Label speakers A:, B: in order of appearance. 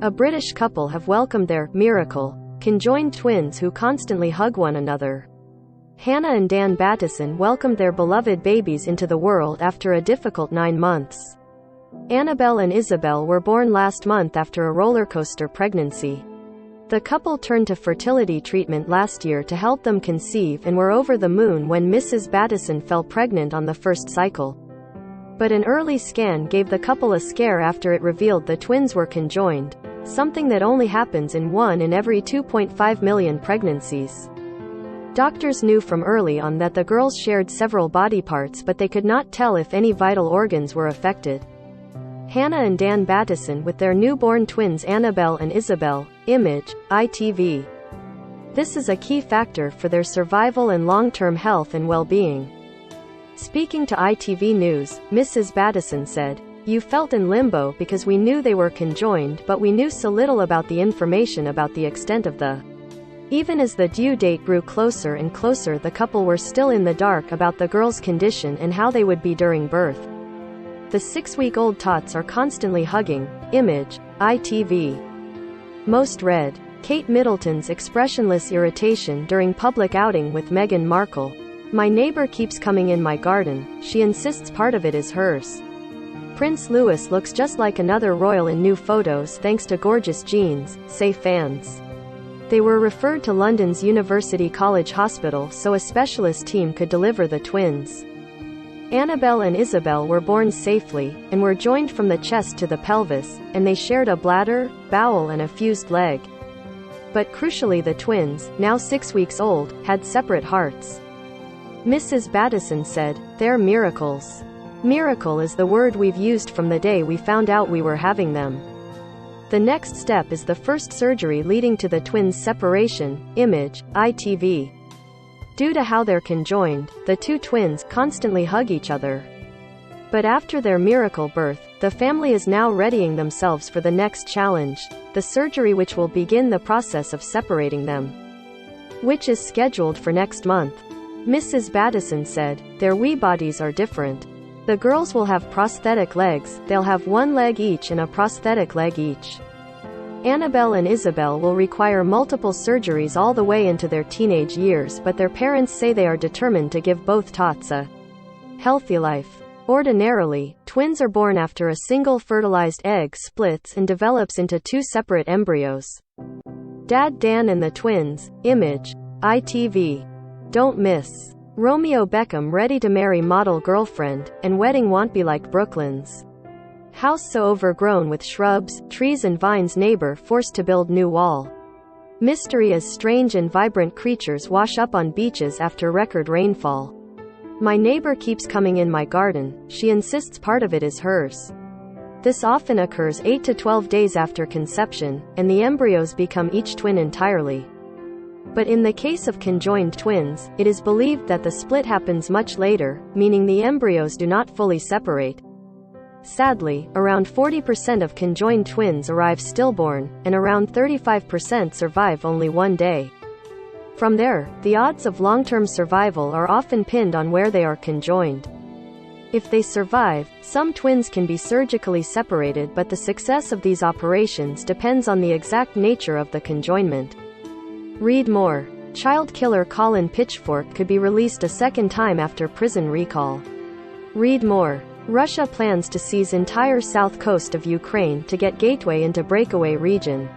A: A British couple have welcomed their miracle conjoined twins who constantly hug one another. Hannah and Dan Battison welcomed their beloved babies into the world after a difficult 9 months. Annabelle and Isabel were born last month after a roller coaster pregnancy. The couple turned to fertility treatment last year to help them conceive and were over the moon when Mrs. Battison fell pregnant on the first cycle. But an early scan gave the couple a scare after it revealed the twins were conjoined, something that only happens in 1 in every 2.5 million pregnancies. Doctors knew from early on that the girls shared several body parts, but they could not tell if any vital organs were affected. Hannah and Dan Battison with their newborn twins Annabelle and Isabel. Image, ITV. This is a key factor for their survival and long-term health and well-being. Speaking to ITV News, Mrs. Battison said, "You felt in limbo because we knew they were conjoined, but we knew so little about the information about the extent of the. Even as the due date grew closer and closer, the couple were still in the dark about the girls' condition and how they would be during birth. The 6-week-old tots are constantly hugging." Image, ITV. Most read. Kate Middleton's expressionless irritation during public outing with Meghan Markle. "My neighbor keeps coming in my garden. She insists part of it is hers." Prince Louis looks just like another royal in new photos thanks to gorgeous genes, say fans. They were referred to London's University College Hospital so a specialist team could deliver the twins. Annabelle and Isabel were born safely, and were joined from the chest to the pelvis, and they shared a bladder, bowel and a fused leg. But crucially the twins, now 6 weeks old, had separate hearts. Mrs. Battison said, "They're miracles. Miracle is the word we've used from the day we found out we were having them." The next step is the first surgery leading to the twins' separation. Image, ITV. Due to how they're conjoined, the two twins constantly hug each other. But after their miracle birth, the family is now readying themselves for the next challenge, the surgery which will begin the process of separating them, which is scheduled for next month. Mrs. Battison said, "Their wee bodies are different. The girls will have prosthetic legs, they'll have one leg each and a prosthetic leg each. Annabelle and Isabel will require multiple surgeries all the way into their teenage years, but their parents say they are determined to give both tots a healthy life." Ordinarily, twins are born after a single fertilized egg splits and develops into 2 separate embryos. Dad Dan and the twins. Image, ITV. Don't miss. Romeo Beckham ready to marry model girlfriend, and wedding won't be like Brooklyn's. House so overgrown with shrubs, trees and vines, neighbor forced to build new wall. Mystery as strange and vibrant creatures wash up on beaches after record rainfall. My neighbor keeps coming in my garden. She insists part of it is hers. This often occurs 8 to 12 days after conception, and the embryos become each twin entirely. But in the case of conjoined twins, it is believed that the split happens much later, meaning the embryos do not fully separate. Sadly, around 40% of conjoined twins arrive stillborn, and around 35% survive only 1 day. From there, the odds of long-term survival are often pinned on where they are conjoined. If they survive, some twins can be surgically separated, but the success of these operations depends on the exact nature of the conjoinment. Read more. Child killer Colin Pitchfork could be released a second time after prison recall. Read more. Russia plans to seize entire south coast of Ukraine to get gateway into breakaway region.